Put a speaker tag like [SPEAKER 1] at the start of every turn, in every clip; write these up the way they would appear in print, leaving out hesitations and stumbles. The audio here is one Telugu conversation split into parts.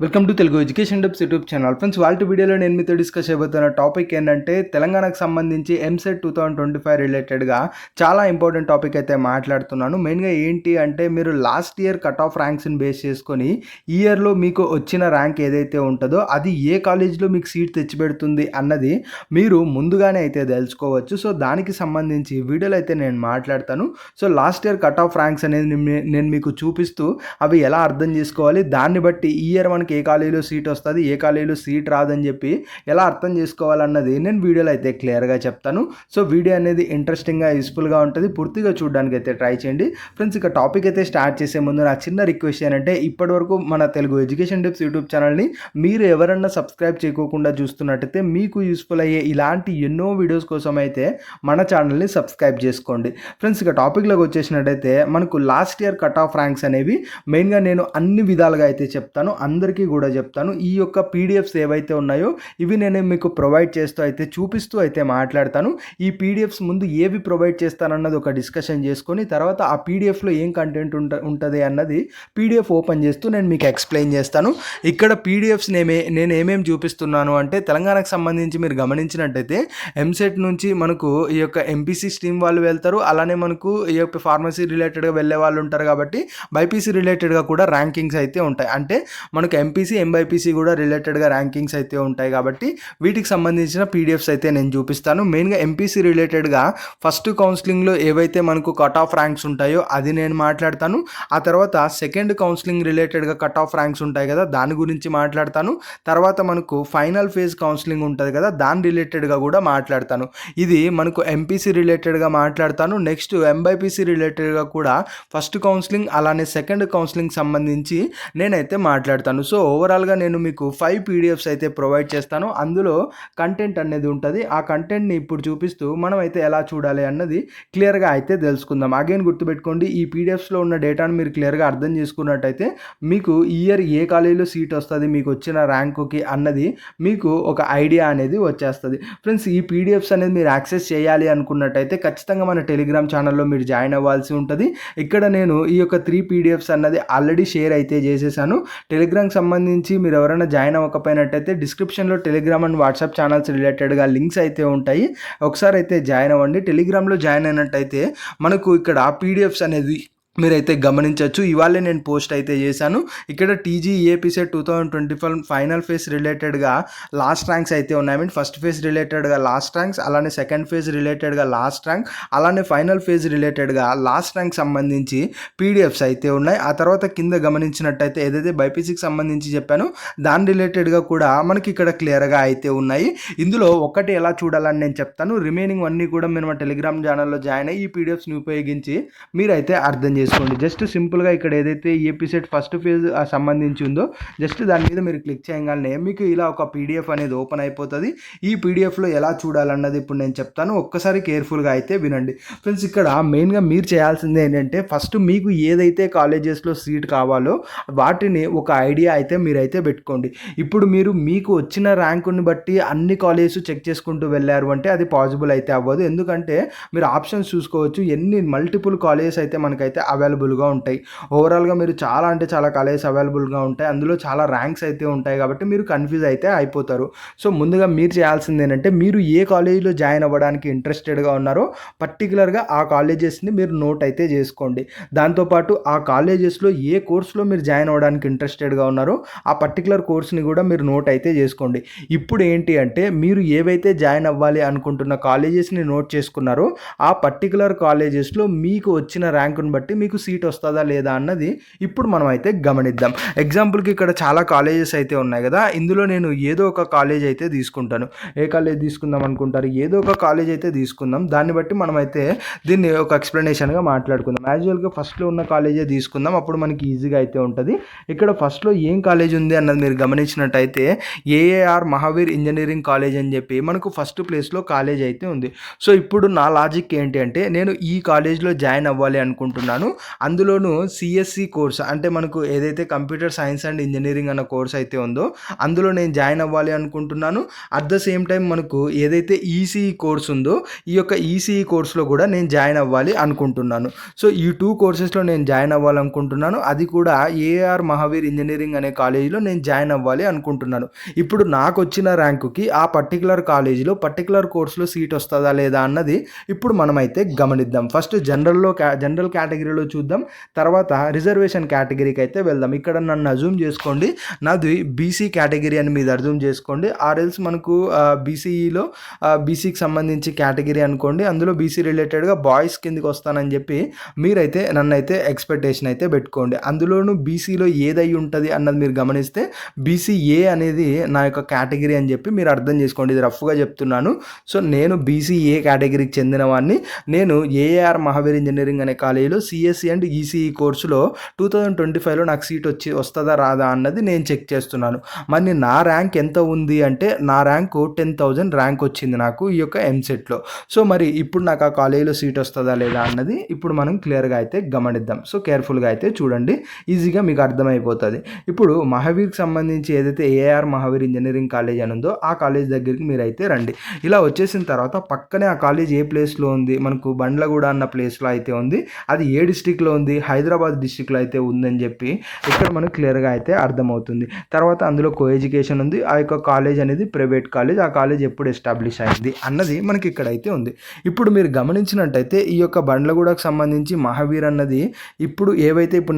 [SPEAKER 1] Welcome to Telugu education tips YouTube channel. Friends, వాళ్ళ వీడియోలో నేను మీతో డిస్కస్ చేయబోతున్న టాపిక్ ఏంటంటే తెలంగాణకు సంబంధించి ఎంసెట్ 2025 రిలేటెడ్గా చాలా ఇంపార్టెంట్ టాపిక్ అయితే మాట్లాడుతున్నాను. మెయిన్గా ఏంటి అంటే మీరు లాస్ట్ ఇయర్ కట్ ఆఫ్ ర్యాంక్స్ని బేస్ చేసుకొని ఈ ఇయర్లో మీకు వచ్చిన ర్యాంక్ ఏదైతే ఉంటుందో అది ఏ కాలేజ్లో మీకు సీట్ తెచ్చిపెడుతుంది అన్నది మీరు ముందుగానే అయితే తెలుసుకోవచ్చు. సో దానికి సంబంధించి వీడియోలో అయితే నేను మాట్లాడతాను. So last year cut off ranks అనేది నేను మీకు చూపిస్తూ అవి ఎలా అర్థం చేసుకోవాలి, దాన్ని బట్టి ఈ ఇయర్ మనకి ఏ కాలేజీలో సీట్ వస్తుంది, ఏ కాలేజీలో సీట్ రాదని చెప్పి ఎలా అర్థం చేసుకోవాలన్నది నేను వీడియోలో అయితే క్లియర్గా చెప్తాను. సో వీడియో అనేది ఇంట్రెస్టింగ్గా యూస్ఫుల్గా ఉంటుంది, పూర్తిగా చూడడానికి అయితే ట్రై చేయండి. ఫ్రెండ్స్, ఇక టాపిక్ అయితే స్టార్ట్ చేసే ముందు నా చిన్న రిక్వెస్ట్ ఏంటంటే ఇప్పటివరకు మన తెలుగు ఎడ్యుకేషన్ టిప్స్ యూట్యూబ్ ఛానల్ని మీరు ఎవరన్నా సబ్స్క్రైబ్ చేయకోకుండా చూస్తున్నట్టయితే మీకు యూస్ఫుల్ అయ్యే ఇలాంటి ఎన్నో వీడియోస్ కోసం అయితే మన ఛానల్ని సబ్స్క్రైబ్ చేసుకోండి. ఫ్రెండ్స్, ఇక టాపిక్లోకి వచ్చేసినట్టయితే మనకు last year cut off ranks అనేవి మెయిన్గా నేను అన్ని విధాలుగా అయితే చెప్తాను, అందరికీ కూడా చెప్తాను. ఈ యొక్క పీడిఎఫ్స్ ఏవైతే ఉన్నాయో ఇవి నేను మీకు ప్రొవైడ్ చేస్తూ అయితే చూపిస్తూ అయితే మాట్లాడతాను. ఈ పీడిఎఫ్స్ ముందు ఏవి ప్రొవైడ్ చేస్తానన్నది ఒక డిస్కషన్ చేసుకొని తర్వాత ఆ పీడిఎఫ్లో ఏం కంటెంట్ ఉంటుంది అన్నది పీడిఎఫ్ ఓపెన్ చేస్తూ నేను మీకు ఎక్స్ప్లెయిన్ చేస్తాను. ఇక్కడ పీడిఎఫ్స్ నేను ఏమేమి చూపిస్తున్నాను అంటే తెలంగాణకు సంబంధించి మీరు గమనించినట్టయితే ఎంసెట్ నుంచి మనకు ఈ యొక్క ఎంపీసీ స్ట్రీమ్ వాళ్ళు వెళ్తారు, అలానే మనకు ఈ యొక్క ఫార్మసీ రిలేటెడ్గా వెళ్ళే వాళ్ళు ఉంటారు కాబట్టి బైపీసీ రిలేటెడ్గా కూడా ర్యాంకింగ్స్ అయితే ఉంటాయి. అంటే మనకు ఎంపీసీ ఎంబైపీసీ కూడా రిలేటెడ్గా ర్యాంకింగ్స్ అయితే ఉంటాయి కాబట్టి వీటికి సంబంధించిన పీడిఎఫ్స్ అయితే నేను చూపిస్తాను. మెయిన్గా ఎంపీసీ రిలేటెడ్గా ఫస్ట్ కౌన్సిలింగ్లో ఏవైతే మనకు కట్ ఆఫ్ ర్యాంక్స్ ఉంటాయో అది నేను మాట్లాడతాను. ఆ తర్వాత సెకండ్ కౌన్సిలింగ్ రిలేటెడ్గా కట్ ఆఫ్ ర్యాంక్స్ ఉంటాయి కదా దాని గురించి మాట్లాడతాను. తర్వాత మనకు ఫైనల్ ఫేజ్ కౌన్సిలింగ్ ఉంటుంది కదా దాని రిలేటెడ్గా కూడా మాట్లాడతాను. ఇది మనకు ఎంపీసీ రిలేటెడ్గా మాట్లాడతాను. నెక్స్ట్ ఎంబైపీసీ రిలేటెడ్గా కూడా ఫస్ట్ కౌన్సిలింగ్ అలానే సెకండ్ కౌన్సిలింగ్ సంబంధించి నేనైతే మాట్లాడతాను. సో ఓవరాల్గా నేను మీకు 5 పీడిఎఫ్స్ అయితే ప్రొవైడ్ చేస్తాను. అందులో కంటెంట్ అనేది ఉంటుంది. ఆ కంటెంట్ని ఇప్పుడు చూపిస్తూ మనం అయితే ఎలా చూడాలి అన్నది క్లియర్గా అయితే తెలుసుకుందాం. అగైన్ గుర్తుపెట్టుకోండి, ఈ పీడిఎఫ్స్లో ఉన్న డేటాను మీరు క్లియర్గా అర్థం చేసుకున్నట్టయితే మీకు ఈ ఇయర్ ఏ కాలేజీలో సీట్ వస్తుంది, మీకు వచ్చిన ర్యాంకుకి అన్నది మీకు ఒక ఐడియా అనేది వచ్చేస్తుంది. ఫ్రెండ్స్, ఈ పీడిఎఫ్స్ అనేది మీరు యాక్సెస్ చేయాలి అనుకున్నట్టయితే ఖచ్చితంగా మన టెలిగ్రామ్ ఛానల్లో మీరు జాయిన్ అవ్వాల్సి ఉంటుంది. ఇక్కడ నేను ఈ యొక్క 3 పీడిఎఫ్స్ అన్నది ఆల్రెడీ షేర్ అయితే చేసేసాను. టెలిగ్రామ్కి సంబంధించి మీరు ఎవరైనా జాయిన్ అవ్వకపోయినట్టయితే డిస్క్రిప్షన్లో టెలిగ్రామ్ అండ్ వాట్సాప్ ఛానల్స్ రిలేటెడ్గా లింక్స్ అయితే ఉంటాయి, ఒకసారి అయితే జాయిన్ అవ్వండి. టెలిగ్రామ్లో జాయిన్ అయినట్టయితే మనకు ఇక్కడ పీడిఎఫ్స్ అనేది మీరైతే గమనించవచ్చు. ఇవాళే నేను పోస్ట్ అయితే చేశాను. ఇక్కడ టీజీ ఏపీసెట్ 2025 ఫైనల్ ఫేజ్ రిలేటెడ్గా లాస్ట్ ర్యాంక్స్ అయితే ఉన్నాయి. మీన్ ఫస్ట్ ఫేజ్ రిలేటెడ్గా లాస్ట్ ర్యాంక్స్, అలానే సెకండ్ ఫేజ్ రిలేటెడ్గా లాస్ట్ ర్యాంక్, అలానే ఫైనల్ ఫేజ్ రిలేటెడ్గా లాస్ట్ ర్యాంక్ సంబంధించి పీడిఎఫ్స్ అయితే ఉన్నాయి. ఆ తర్వాత కింద గమనించినట్టయితే ఏదైతే బైపీసీకి సంబంధించి చెప్పానో దాని రిలేటెడ్గా కూడా మనకి ఇక్కడ క్లియర్గా అయితే ఉన్నాయి. ఇందులో ఒకటి ఎలా చూడాలని నేను చెప్తాను, రిమైనింగ్ అన్నీ కూడా మీరు మా టెలిగ్రామ్ ఛానల్లో జాయిన్ అయ్యి ఈ పీడిఎఫ్స్ని ఉపయోగించి మీరైతే అర్థం చేసుకోండి. జస్ట్ సింపుల్గా ఇక్కడ ఏదైతే ఏపీసెట్ ఫస్ట్ ఫేజ్ సంబంధించి ఉందో జస్ట్ దాని మీద మీరు క్లిక్ చేయగానే మీకు ఇలా ఒక పీడిఎఫ్ అనేది ఓపెన్ అయిపోతుంది. ఈ పీడిఎఫ్లో ఎలా చూడాలన్నది ఇప్పుడు నేను చెప్తాను, ఒక్కసారి కేర్ఫుల్గా అయితే వినండి. ఫ్రెండ్స్, ఇక్కడ మెయిన్గా మీరు చేయాల్సింది ఏంటంటే ఫస్ట్ మీకు ఏదైతే కాలేజెస్లో సీట్ కావాలో వాటిని ఒక ఐడియా అయితే మీరైతే పెట్టుకోండి. ఇప్పుడు మీకు వచ్చిన ర్యాంకుని బట్టి అన్ని కాలేజెస్ చెక్ చేసుకుంటూ వెళ్ళారు అంటే అది పాసిబుల్ అయితే అవ్వదు. ఎందుకంటే మీరు ఆప్షన్స్ చూసుకోవచ్చు, ఎన్ని మల్టిపుల్ కాలేజెస్ అయితే మనకైతే అవైలబుల్గా ఉంటాయి. ఓవరాల్గా మీరు చాలా అంటే చాలా కాలేజెస్ అవైలబుల్గా ఉంటాయి, అందులో చాలా ర్యాంక్స్ అయితే ఉంటాయి కాబట్టి మీరు కన్ఫ్యూజ్ అయితే అయిపోతారు. సో ముందుగా మీరు చేయాల్సింది ఏంటంటే మీరు ఏ కాలేజీలో జాయిన్ అవ్వడానికి ఇంట్రెస్టెడ్గా ఉన్నారో పర్టికులర్గా ఆ కాలేజెస్ని మీరు నోట్ అయితే చేసుకోండి. దాంతోపాటు ఆ కాలేజెస్లో ఏ కోర్సులో మీరు జాయిన్ అవ్వడానికి ఇంట్రెస్టెడ్గా ఉన్నారో ఆ పర్టికులర్ కోర్స్ని కూడా మీరు నోట్ అయితే చేసుకోండి. ఇప్పుడు ఏంటి అంటే మీరు ఏవైతే జాయిన్ అవ్వాలి అనుకుంటున్న కాలేజెస్ని నోట్ చేసుకున్నారో ఆ పర్టికులర్ కాలేజెస్లో మీకు వచ్చిన ర్యాంకుని బట్టి మీకు సీట్ వస్తుందా లేదా అన్నది ఇప్పుడు మనం అయితే గమనిద్దాం. ఎగ్జాంపుల్కి ఇక్కడ చాలా కాలేజెస్ అయితే ఉన్నాయి కదా, ఇందులో నేను ఏదో ఒక కాలేజ్ అయితే తీసుకుంటాను. ఏ కాలేజ్ తీసుకుందాం అనుకుంటారు, ఏదో ఒక కాలేజ్ అయితే తీసుకుందాం. దాన్ని బట్టి మనం అయితే దీన్ని ఒక ఎక్స్ప్లెనేషన్గా మాట్లాడుకుందాం. యాజువల్గా ఫస్ట్లో ఉన్న కాలేజే తీసుకుందాం, అప్పుడు మనకి ఈజీగా అయితే ఉంటుంది. ఇక్కడ ఫస్ట్లో ఏం కాలేజ్ ఉంది అన్నది మీరు గమనించినట్టయితే ఏఏఆర్ మహావీర్ ఇంజనీరింగ్ కాలేజ్ అని చెప్పి మనకు ఫస్ట్ ప్లేస్లో కాలేజ్ అయితే ఉంది. సో ఇప్పుడు నా లాజిక్ ఏంటి అంటే నేను ఈ కాలేజ్లో జాయిన్ అవ్వాలి అనుకుంటున్నాను. అందులోనూ సిఎస్సి కోర్స్ అంటే మనకు ఏదైతే కంప్యూటర్ సైన్స్ అండ్ ఇంజనీరింగ్ అన్న కోర్స్ అయితే ఉందో అందులో నేను జాయిన్ అవ్వాలి అనుకుంటున్నాను. అట్ ద సేమ్ టైం మనకు ఏదైతే ఈసీఈ కోర్స్ ఉందో ఈ యొక్క ఈసీఈ కోర్స్లో కూడా నేను జాయిన్ అవ్వాలి అనుకుంటున్నాను. సో ఈ 2 కోర్సెస్లో నేను జాయిన్ అవ్వాలనుకుంటున్నాను. అది కూడా ఏఆర్ మహావీర్ ఇంజనీరింగ్ అనే కాలేజీలో నేను జాయిన్ అవ్వాలి అనుకుంటున్నాను. ఇప్పుడు నాకు వచ్చిన ర్యాంకుకి ఆ పర్టికులర్ కాలేజీలో పర్టికులర్ కోర్సులో సీట్ వస్తుందా లేదా అన్నది ఇప్పుడు మనమైతే గమనిద్దాం. ఫస్ట్ జనరల్ కేటగిరీలో చూద్దాం, తర్వాత రిజర్వేషన్ కేటగిరీకి అయితే వెళ్దాం. ఇక్కడ నన్ను అజ్యూమ్ చేసుకోండి, నాది బీసీ కేటగిరీ అని మీరు అజ్యూమ్ చేసుకోండి. ఆర్ఎల్స్ మనకు బీసీఈలో బీసీకి సంబంధించి కేటగిరీ అనుకోండి, అందులో బీసీ రిలేటెడ్గా బాయ్స్ కిందికి వస్తానని చెప్పి మీరైతే నన్నైతే ఎక్స్పెక్టేషన్ అయితే పెట్టుకోండి. అందులోనూ బీసీలో ఏదై ఉంటుంది అన్నది మీరు గమనిస్తే బీసీఏ అనేది నా యొక్క కేటగిరీ అని చెప్పి మీరు అర్థం చేసుకోండి. ఇది రఫ్గా చెప్తున్నాను. సో నేను బీసీఏ కేటగిరీకి చెందిన వాడిని. నేను ఏఆర్ మహావీర్ ఇంజనీరింగ్ అనే కాలేజీలో సిఎస్సి అండ్ ఈసీఈ కోర్సులో 2025లో నాకు సీట్ వస్తుందా రాదా అన్నది నేను చెక్ చేస్తున్నాను. మరి నా ర్యాంక్ ఎంత ఉంది అంటే నా ర్యాంకు 10,000 ర్యాంక్ వచ్చింది నాకు ఈ యొక్క ఎంసెట్లో. సో మరి ఇప్పుడు నాకు ఆ కాలేజీలో సీట్ వస్తుందా లేదా అన్నది ఇప్పుడు మనం క్లియర్గా అయితే గమనిద్దాం. సో కేర్ఫుల్గా అయితే చూడండి, ఈజీగా మీకు అర్థమైపోతుంది. ఇప్పుడు మహావీర్కి సంబంధించి ఏదైతే ఏఆర్ మహావీర్ ఇంజనీరింగ్ కాలేజ్ అని ఉందో ఆ కాలేజ్ దగ్గరికి మీరైతే రండి. ఇలా వచ్చేసిన తర్వాత పక్కనే ఆ కాలేజ్ ఏ ప్లేస్లో ఉంది, మనకు బండ్లగూడ అన్న ప్లేస్లో అయితే ఉంది. అది ఏ డిస్టిక్లో ఉంది, హైదరాబాద్ డిస్టిక్లో అయితే ఉందని చెప్పి ఇక్కడ మనకు క్లియర్గా అయితే అర్థమవుతుంది. తర్వాత అందులో కో ఎడ్యుకేషన్ ఉంది. ఆ యొక్క కాలేజ్ అనేది ప్రైవేట్ కాలేజ్, ఆ కాలేజ్ ఎప్పుడు ఎస్టాబ్లిష్ అయింది అన్నది మనకి ఇక్కడైతే ఉంది. ఇప్పుడు మీరు గమనించినట్టయితే ఈ యొక్క బండ్లగూడకు సంబంధించి మహావీర్ అన్నది ఇప్పుడు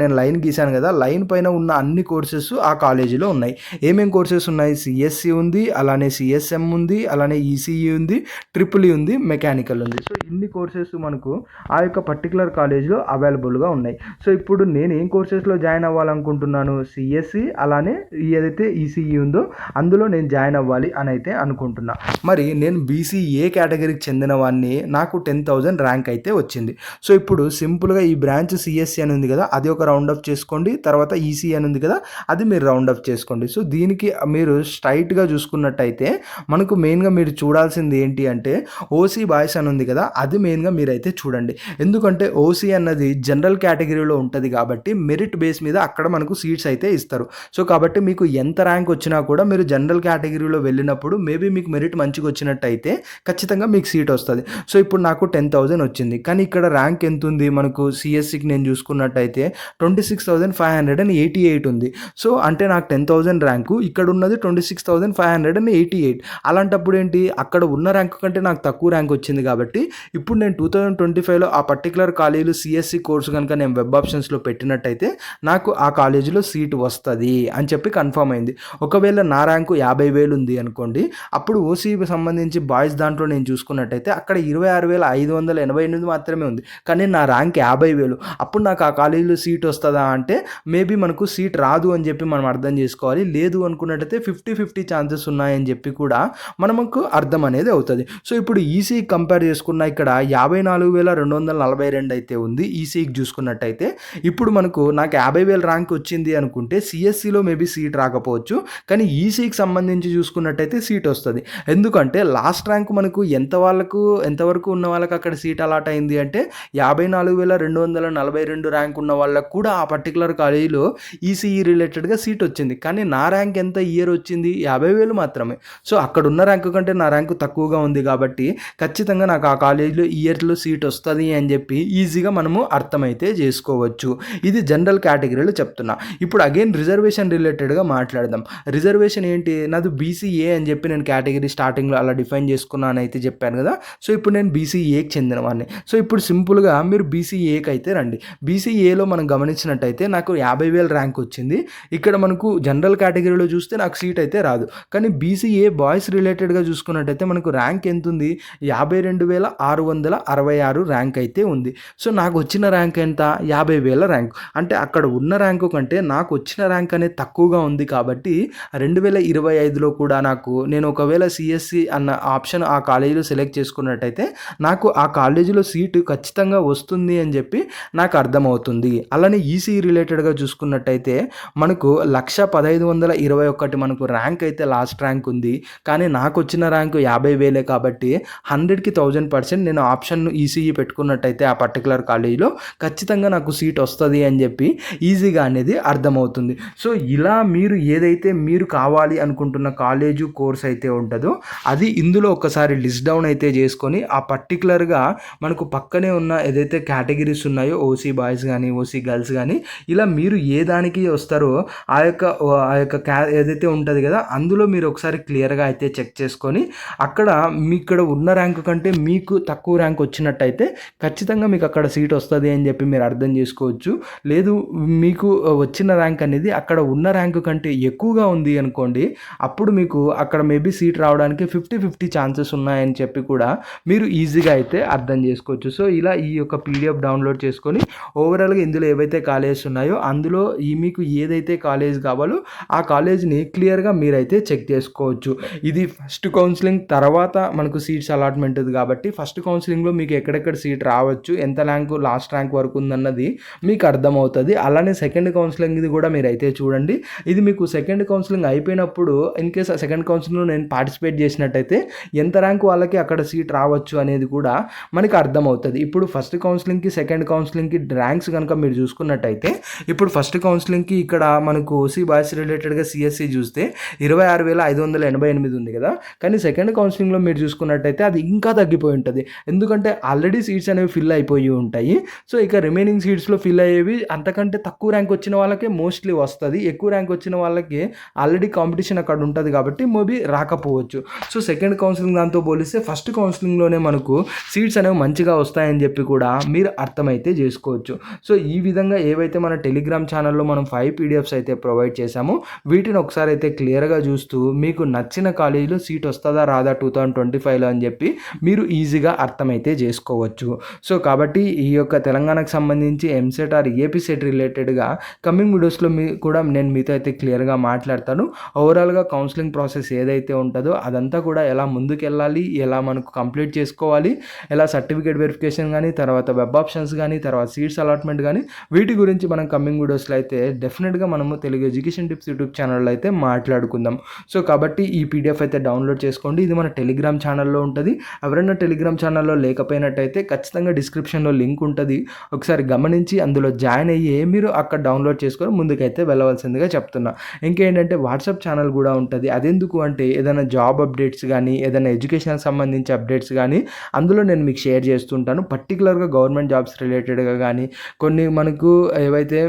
[SPEAKER 1] నేను లైన్ గీశాను కదా, లైన్ పైన ఉన్న అన్ని కోర్సెస్ ఆ కాలేజీలో ఉన్నాయి. ఏమేం కోర్సెస్ ఉన్నాయి, సిఎస్సి ఉంది, అలానే సిఎస్ఎం ఉంది, అలానే ఈసీఈ ఉంది, ట్రిపుల్ ఉంది, మెకానికల్ ఉంది. సో ఇన్ని కోర్సెస్ మనకు ఆ యొక్క పర్టికులర్ కాలేజ్లో అవైలబుల్గా ఉన్నాయి. సో ఇప్పుడు నేను ఏం కోర్సెస్లో జాయిన్ అవ్వాలనుకుంటున్నాను, సిఎస్సి అలానే ఏదైతే ఈసీఈ ఉందో అందులో నేను జాయిన్ అవ్వాలి అని అయితే అనుకుంటున్నా. మరి నేను బీసీఏ కేటగిరీకి చెందిన వాడిని, నాకు 10,000 ర్యాంక్ అయితే వచ్చింది. సో ఇప్పుడు సింపుల్గా ఈ బ్రాంచ్ సిఎస్సి అని ఉంది కదా, అది ఒక రౌండ్ అప్ చేసుకోండి. తర్వాత ఈసీ అని ఉంది కదా, అది మీరు రౌండ్ అప్ చేసుకోండి. సో దీనికి మీరు స్ట్రైట్గా చూసుకున్నట్టయితే మనకు మెయిన్గా మీరు చూడాల్సింది ఏంటి అంటే ఓసీ బాయ్స్ అని ఉంది కదా, అది మెయిన్గా మీరైతే చూడండి. ఎందుకంటే ఓసీ అన్నది జనరల్ కేటగిరీలో ఉంటుంది కాబట్టి మెరిట్ బేస్ మీద అక్కడ మనకు సీట్స్ అయితే ఇస్తారు. సో కాబట్టి మీకు ఎంత ర్యాంక్ వచ్చినా కూడా మీరు జనరల్ కేటగిరీలో వెళ్ళినప్పుడు మేబీ మీకు మెరిట్ మంచిగా వచ్చినట్టయితే ఖచ్చితంగా మీకు సీట్ వస్తుంది. సో ఇప్పుడు నాకు 10,000 వచ్చింది, కానీ ఇక్కడ ర్యాంక్ ఎంత ఉంది మనకు సిఎస్సికి నేను చూసుకున్నట్టయితే 26,588 ఉంది. సో అంటే నాకు 10,000 ర్యాంకు, ఇక్కడ ఉన్నది 26,588. అలాంటప్పుడు ఏంటి, అక్కడ ఉన్న ర్యాంకు కంటే నాకు తక్కువ ర్యాంక్ వచ్చింది కాబట్టి ఇప్పుడు నేను 2025లో ఆ పర్టికులర్ కాలేజీలో సిఎస్సి కోర్సు కనుక నేను వెబ్ ఆప్షన్స్లో పెట్టినట్టయితే నాకు ఆ కాలేజీలో సీటు వస్తుంది అని చెప్పి కన్ఫర్మ్ అయింది. ఒకవేళ నా ర్యాంకు 50,000 ఉంది అనుకోండి, అప్పుడు ఓసీకి సంబంధించి బాయ్స్ దాంట్లో నేను చూసుకున్నట్టయితే అక్కడ 26,588 మాత్రమే ఉంది, కానీ నా ర్యాంక్ 50,000. అప్పుడు నాకు ఆ కాలేజీలో సీట్ వస్తుందా అంటే మేబీ మనకు సీట్ రాదు అని చెప్పి మనం అర్థం చేసుకోవాలి. లేదు అనుకున్నట్టయితే 50-50 ఛాన్సెస్ ఉన్నాయని చెప్పి కూడా మనకు అర్థం అనేది అవుతుంది. సో ఇప్పుడు ఈసీ కంపేర్ చేసుకున్న ఇక్కడ 54,242 అయితే ఉంది. ఈసీకి చూసుకున్నట్టయితే ఇప్పుడు నాకు 50,000 ర్యాంక్ వచ్చింది అనుకుంటే సిఎస్సిలో మేబీ సీట్ రాకపోవచ్చు, కానీ ఈసీకి సంబంధించి చూసుకున్నట్టయితే సీట్ వస్తుంది. ఎందుకంటే లాస్ట్ ర్యాంక్ మనకు ఎంతవరకు ఉన్న వాళ్ళకి అక్కడ సీట్ అలాట్ అయింది అంటే 54,242 ర్యాంక్ ఉన్న వాళ్ళకు కూడా ఆ పర్టికులర్ కాలేజీలో ఈసీఈ రిలేటెడ్గా సీట్ వచ్చింది. కానీ నా ర్యాంక్ ఎంత ఇయర్ వచ్చింది, 50,000 మాత్రమే. సో అక్కడ ఉన్న ర్యాంకు కంటే నా ర్యాంకు తక్కువగా ఉంది కాబట్టి ఖచ్చితంగా నాకు ఆ కాలేజీలో ఇయర్లో సీట్ వస్తుంది అని చెప్పి ఈజీగా మనము అర్థమైతే చేసుకోవచ్చు. ఇది జనరల్ కేటగిరీలో చెప్తున్నా. ఇప్పుడు అగైన్ రిజర్వేషన్ రిలేటెడ్గా మాట్లాడదాం. రిజర్వేషన్ ఏంటి, నాది బీసీఏ అని చెప్పి నేను కేటగిరీ స్టార్టింగ్లో అలా డిఫైన్ చేసుకున్నాను అయితే చెప్పాను కదా. సో ఇప్పుడు నేను బీసీఏకి చెందిన వాడిని. సో ఇప్పుడు సింపుల్గా మీరు బీసీఏకి అయితే రండి. బీసీఏలో మనం గమనించినట్టయితే నాకు 50,000 ర్యాంక్ వచ్చింది. ఇక్కడ మనకు జనరల్ కేటగిరీలో చూస్తే నాకు సీట్ అయితే రాదు, కానీ బీసీఏ బాయ్స్ రిలేటెడ్గా చూసుకున్నట్టయితే మనకు ర్యాంక్ ఎంత ఉంది, 52,666 ర్యాంక్ అయితే ఉంది. సో నాకు వచ్చిన ర్యాంక్ ఎంత, 50,000 ర్యాంక్. అంటే అక్కడ ఉన్న ర్యాంకు కంటే నాకు వచ్చిన ర్యాంక్ అనేది తక్కువగా ఉంది కాబట్టి 2025లో కూడా నేను ఒకవేళ సిఎస్సి అన్న ఆప్షన్ ఆ కాలేజీలో సెలెక్ట్ చేసుకున్నట్టయితే నాకు ఆ కాలేజీలో సీటు ఖచ్చితంగా వస్తుంది అని చెప్పి నాకు అర్థమవుతుంది. అలానే ఈసీ రిలేటెడ్గా చూసుకున్నట్టయితే మనకు 1,15,21 మనకు ర్యాంక్ అయితే లాస్ట్ ర్యాంక్ ఉంది, కానీ నాకు వచ్చిన ర్యాంకు 50,000 కాబట్టి 100కి 1000% నేను ఆప్షన్ ఈసీఈ పెట్టుకున్నట్టయితే ఆ పర్టికులర్ కాలేజీలో ఖచ్చితంగా నాకు సీట్ వస్తుంది అని చెప్పి ఈజీగా అనేది అర్థమవుతుంది. సో ఇలా మీరు ఏదైతే మీరు కావాలి అనుకుంటున్న కాలేజు కోర్స్ అయితే ఉంటుందో అది ఇందులో ఒకసారి లిస్ట్ డౌన్ అయితే చేసుకొని ఆ పర్టికులర్గా మనకు పక్కనే ఉన్న ఏదైతే కేటగిరీస్ ఉన్నాయో ఓసీ బాయ్స్ కానీ ఓసీ గర్ల్స్ కానీ ఇలా మీరు ఏ దానికి వస్తారో ఆ యొక్క ఏదైతే ఉంటుంది కదా అందులో మీరు ఒకసారి క్లియర్గా అయితే చెక్ చేసుకొని అక్కడ మీ ఇక్కడ ఉన్న ర్యాంకు కంటే మీకు తక్కువ ర్యాంక్ వచ్చినట్టయితే ఖచ్చితంగా మీకు అక్కడ సీట్ వస్తుంది అని చెప్పి మీరు అర్థం చేసుకోవచ్చు. లేదు మీకు వచ్చిన ర్యాంక్ అనేది అక్కడ ఉన్న ర్యాంకు కంటే ఎక్కువగా ఉంది అనుకోండి, అప్పుడు మీకు అక్కడ మేబీ సీట్ రావడానికి 50-50 ఛాన్సెస్ ఉన్నాయని చెప్పి కూడా మీరు ఈజీగా అయితే అర్థం చేసుకోవచ్చు. సో ఇలా ఈ యొక్క పీడిఎఫ్ డౌన్లోడ్ చేసుకొని ఓవరాల్గా ఇందులో ఏవైతే కాలేజెస్ ఉన్నాయో అందులో మీకు ఏదైతే కాలేజ్ కావాలో ఆ కాలేజ్ని క్లియర్గా మీరైతే చెక్ చేసుకోవచ్చు. ఇది ఫస్ట్ కౌన్సిలింగ్ తర్వాత మనకు సీట్స్ అలాట్మెంట్ ఉంది కాబట్టి ఫస్ట్ కౌన్సిలింగ్లో మీకు ఎక్కడెక్కడ సీట్ రావచ్చు, ఎంత ర్యాంకు లాస్ట్ ర్యాంక్ వరకు ఉందన్నది మీకు అర్థమవుతుంది. అలానే సెకండ్ కౌన్సిలింగ్ ఇది కూడా మీరైతే చూడండి. ఇది మీకు సెకండ్ కౌన్సిలింగ్ అయిపోయినప్పుడు ఇన్ కేస్ సెకండ్ కౌన్సిలింగ్లో నేను పార్టిసిపేట్ చేసినట్టయితే ఎంత ర్యాంక్ వాళ్ళకి అక్కడ సీట్ రావచ్చు అనేది కూడా మనకి అర్థమవుతుంది. ఇప్పుడు ఫస్ట్ కౌన్సిలింగ్కి సెకండ్ కౌన్సిలింగ్కి ర్యాంక్స్ కనుక మీరు చూసుకున్నట్టయితే ఇప్పుడు ఫస్ట్ కౌన్సిలింగ్కి ఇక్కడ మనకు ఓసీ బాయ్స్ రిలేటెడ్గా సిఎస్సి చూస్తే 26,588 ఉంది కదా, కానీ సెకండ్ కౌన్సిలింగ్లో మీరు చూసుకున్నట్టయితే అది ఇంకా తగ్గిపోయి ఉంటుంది. ఎందుకంటే ఆల్రెడీ సీట్స్ అనేవి ఫిల్ అయిపోయి ఉంటాయి. సో ఇక రిమైనింగ్ సీట్స్లో ఫిల్ అయ్యేవి అంతకంటే తక్కువ ర్యాంక్ వచ్చిన వాళ్ళకే మోస్ట్లీ వస్తుంది, ఎక్కువ ర్యాంక్ వచ్చిన వాళ్ళకి ఆల్రెడీ కాంపిటీషన్ అక్కడ ఉంటుంది కాబట్టి మేబీ రాకపోవచ్చు. సో సెకండ్ కౌన్సిలింగ్ దాంతో పోలిస్తే ఫస్ట్ కౌన్సిలింగ్లోనే మనకు సీట్స్ అనేవి మంచిగా వస్తాయని చెప్పి కూడా మీరు అర్థమైతే చేసుకోవచ్చు. సో ఈ విధంగా ఏవైతే మన టెలిగ్రామ్ ఛానల్లో మనం 5 పీడిఎఫ్స్ అయితే ప్రొవైడ్ చేశామో వీటిని ఒకసారి అయితే క్లియర్గా చూస్తూ మీకు నచ్చిన కాలేజీలో సీట్ వస్తుందా రాదా 2025లో అని చెప్పి మీరు ఈజీగా అర్థమైతే చేసుకోవచ్చు. సో కాబట్టి ఈ యొక్క తెలంగాణకు సంబంధించి ఎంసెట్ ఆర్ ఏపీ సెట్ రిలేటెడ్గా కమింగ్ వీడియోస్లో కూడా నేను మీతో అయితే క్లియర్గా మాట్లాడతాను. ఓవరాల్గా కౌన్సిలింగ్ ప్రాసెస్ ఏదైతే ఉంటుందో అదంతా కూడా ఎలా ముందుకెళ్ళాలి, ఎలా మనకు కంప్లీట్ చేసుకోవాలి, ఎలా సర్టిఫికేట్ వెరిఫికేషన్ కానీ తర్వాత వెబ్ ఆప్షన్స్ కానీ తర్వాత సీట్స్ అలాట్మెంట్ కానీ వీటి గురించి మనం కమింగ్ వీడియోస్లో అయితే డెఫినెట్గా మనము తెలుగు ఎడ్యుకేషన్ టిప్స్ యూట్యూబ్ ఛానల్లో అయితే మాట్లాడుకుందాం. సో కాబట్టి ఈ పీడిఎఫ్ అయితే డౌన్లోడ్ చేసుకోండి. ఇది మన టెలిగ్రామ్ ఛానల్లో ఉంటుంది. ఎవరైనా టెలిగ్రామ్ ఛానల్లో లేకపోయినట్టయితే ఖచ్చితంగా డిస్క్రిప్షన్లో లింక్ ఉంటుంది, ఒకసారి గమనించి అందులో జాయిన్ అయ్యి మీరు అక్కడ డౌన్లోడ్ చేసుకొని ముందుకైతే వెళ్ళవలసిందిగా చెప్తున్నా. ఇంకేంటంటే వాట్సాప్ ఛానల్ కూడా ఉంటుంది. అదెందుకు అంటే ఏదైనా జాబ్ అప్డేట్స్ కానీ ఏదైనా ఎడ్యుకేషన్కి సంబంధించి అప్డేట్స్ కానీ అందులో నేను మీకు షేర్ చేస్తుంటాను. పర్టికులర్గా గవర్నమెంట్ జాబ్స్ రిలేటెడ్గా కానీ కొన్ని మనకు ఏవైతే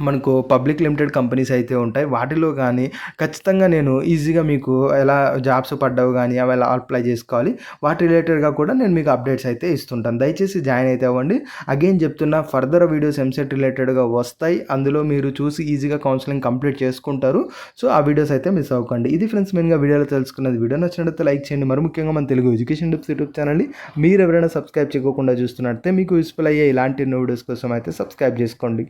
[SPEAKER 1] మనకు పబ్లిక్ లిమిటెడ్ కంపెనీస్ అయితే ఉంటాయి వాటిలో కానీ ఖచ్చితంగా నేను ఈజీగా మీకు ఎలా జాబ్స్ పడ్డావు కానీ అవి ఎలా అప్లై చేసుకోవాలి వాటి రిలేటెడ్గా కూడా నేను మీకు అప్డేట్స్ అయితే ఇస్తుంటాను. దయచేసి జాయిన్ అయితే అవ్వండి. అగైన్ చెప్తున్నా, ఫర్దర్ వీడియోస్ ఎంసెట్ రిలేటెడ్గా వస్తాయి, అందులో మీరు చూసి ఈజీగా కౌన్సిలింగ్ కంప్లీట్ చేసుకుంటారు. సో ఆ వీడియోస్ అయితే మిస్ అవ్వకండి. ఇది ఫ్రెండ్స్ మెయిన్గా వీడియోలో తెలుసుకున్నది. వీడియో నచ్చినట్లయితే లైక్ చేయండి. మరి ముఖ్యంగా మన తెలుగు ఎడ్యుకేషన్ టిప్స్ యూట్యూబ్ ఛానల్ని మీరు ఎవరైనా సబ్స్క్రైబ్ చేయకుండా చూస్తున్నట్లయితే మీకు యూస్ఫుల్ అయ్యే ఇలాంటి వీడియోస్ కోసం అయితే సబ్స్క్రైబ్ చేసుకోండి.